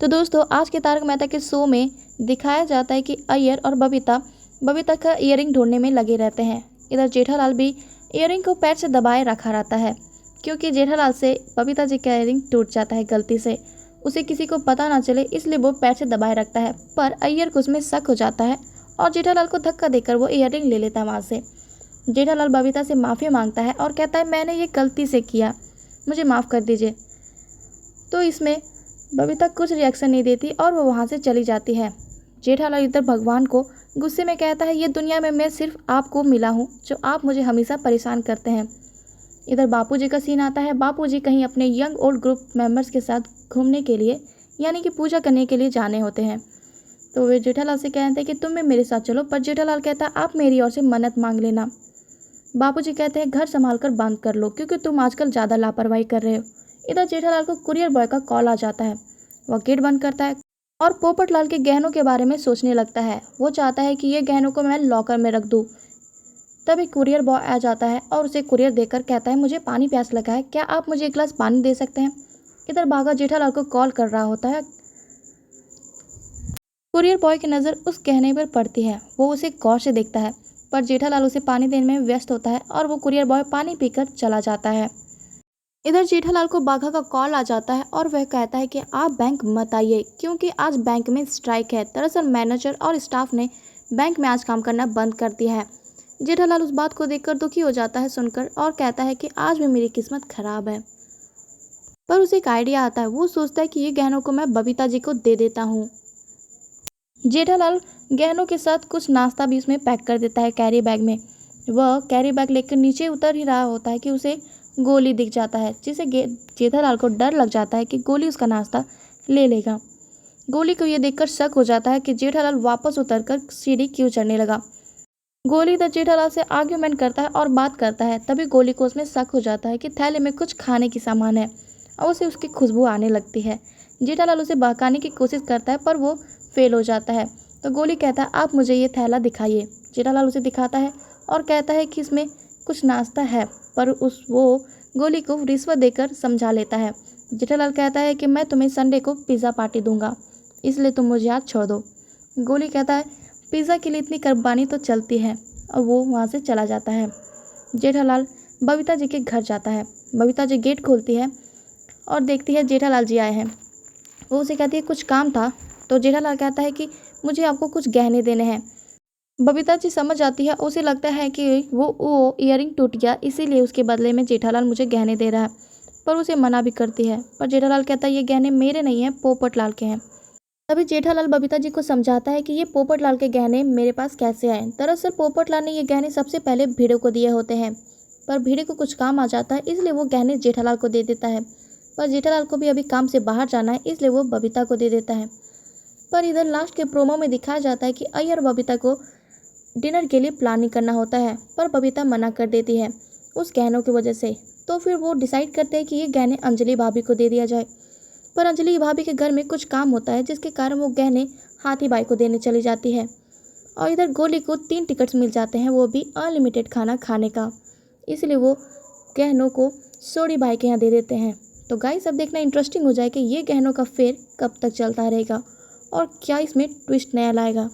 तो दोस्तों आज के तारक मेहता के शो में दिखाया जाता है कि अय्यर और बबीता का ईयरिंग ढूंढने में लगे रहते हैं। इधर जेठालाल भी ईयरिंग को पैर से दबाए रखा रहता है, क्योंकि जेठालाल से बबीता जी का ईयरिंग टूट जाता है गलती से। उसे किसी को पता ना चले इसलिए वो पैर से दबाए रखता है, पर अय्यर को उसमें शक हो जाता है और जेठालाल को धक्का देकर वो ईयरिंग ले लेता है वहाँ से। जेठालाल बबीता से माफ़ी मांगता है और कहता है मैंने ये गलती से किया, मुझे माफ़ कर दीजिए। तो इसमें बबीता कुछ रिएक्शन नहीं देती और वो वहाँ से चली जाती है। जेठालाल इधर भगवान को गुस्से में कहता है ये दुनिया में मैं सिर्फ आपको मिला हूँ जो आप मुझे हमेशा परेशान करते हैं। इधर बापूजी का सीन आता है। बापूजी कहीं अपने यंग ओल्ड ग्रुप मेंबर्स के साथ घूमने के लिए यानी कि पूजा करने के लिए जाने होते हैं। तो वे जेठालाल से कहते हैं कि तुम भी मेरे साथ चलो, पर जेठालाल कहता है आप मेरी ओर से मन्नत मांग लेना। बापूजी कहते हैं घर संभाल कर बंद कर लो क्योंकि तुम आजकल ज़्यादा लापरवाही कर रहे हो। इधर जेठालाल को कुरियर बॉय का कॉल आ जाता है। वह गेट बंद करता है और पोपटलाल के गहनों के बारे में सोचने लगता है। वो चाहता है कि ये गहनों को मैं लॉकर में रख दूँ। तभी कुरियर बॉय आ जाता है और उसे कुरियर देकर कहता है मुझे पानी प्यास लगा है, क्या आप मुझे एक गिलास पानी दे सकते हैं। इधर भागा जेठालाल को कॉल कर रहा होता है। कुरियर बॉय की नज़र उस गहने पर पड़ती है। वो उसे गौर से देखता है, पर जेठालाल उसे पानी देने में व्यस्त होता है और वो कुरियर बॉय पानी पीकर चला जाता है। इधर जेठालाल को बाघा का कॉल आ जाता है और वह कहता है कि आप बैंक मत आइए क्योंकि आज बैंक में स्ट्राइक है। दरअसल मैनेजर और स्टाफ ने बैंक में आज काम करना बंद कर दिया है। जेठालाल उस बात को देखकर दुखी हो जाता है सुनकर और कहता है कि आज भी मेरी किस्मत खराब है। पर उसे एक आइडिया आता है। वो सोचता है कि ये गहनों को मैं बबीता जी को दे देता हूँ। जेठालाल गहनों के साथ कुछ नाश्ता भी उसमें पैक कर देता है कैरी बैग में। वह कैरी बैग लेकर नीचे उतर ही रहा होता है कि उसे गोली दिख जाता है, जिसे जेठालाल को डर लग जाता है कि गोली उसका नाश्ता ले लेगा। गोली को ये देखकर शक हो जाता है कि जेठालाल वापस उतरकर सीढ़ी क्यों चढ़ने लगा। गोली इधर जेठालाल से आर्ग्यूमेंट करता है और बात करता है। तभी गोली को उसमें शक हो जाता है कि थैले में कुछ खाने की सामान है और उसे उसकी खुशबू आने लगती है। जेठालाल उसे बहकाने की कोशिश करता है पर वो फेल हो जाता है। तो गोली कहता है आप मुझे ये थैला दिखाइए। जेठालाल उसे दिखाता है और कहता है कि इसमें कुछ नाश्ता है, पर वो गोली को रिश्वत देकर समझा लेता है। जेठालाल कहता है कि मैं तुम्हें संडे को पिज़्ज़ा पार्टी दूंगा, इसलिए तुम मुझे आज छोड़ दो। गोली कहता है पिज़्ज़ा के लिए इतनी कुर्बानी तो चलती है, और वो वहाँ से चला जाता है। जेठालाल बबीता जी के घर जाता है। बबीता जी गेट खोलती है और देखती है जेठालाल जी आए हैं। वो उसे कहती है कुछ काम था। तो जेठालाल कहता है कि मुझे आपको कुछ गहने देने हैं। बबीता जी समझ जाती है। उसे लगता है कि वो ईयरिंग टूट गया, इसीलिए उसके बदले में जेठालाल मुझे गहने दे रहा है, पर उसे मना भी करती है। पर जेठालाल कहता है ये गहने मेरे नहीं हैं, पोपटलाल के हैं। तभी जेठालाल बबीता जी को समझाता है कि ये पोपटलाल के गहने मेरे पास कैसे आए। दरअसल पोपटलाल ने ये गहने सबसे पहले भिड़े को दिए होते हैं, पर भिड़े को कुछ काम आ जाता है इसलिए वो गहने जेठालाल को दे देता है। पर जेठालाल को भी अभी काम से बाहर जाना है इसलिए वो बबीता को दे देता है। पर इधर लास्ट के प्रोमो में दिखाया जाता है कि अय्यर बबीता को डिनर के लिए प्लानिंग करना होता है, पर बबीता मना कर देती है उस गहनों की वजह से। तो फिर वो डिसाइड करते हैं कि ये गहने अंजलि भाभी को दे दिया जाए। पर अंजलि भाभी के घर में कुछ काम होता है जिसके कारण वो गहने हाथी बाई को देने चली जाती है। और इधर गोली को 3 टिकट्स मिल जाते हैं, वो भी अनलिमिटेड खाना खाने का, इसलिए वो गहनों को सोडी बाई के यहाँ दे देते हैं। तो गाइस अब देखना इंटरेस्टिंग हो जाए कि ये गहनों का फेर कब तक चलता रहेगा और क्या इसमें ट्विस्ट नया लाएगा।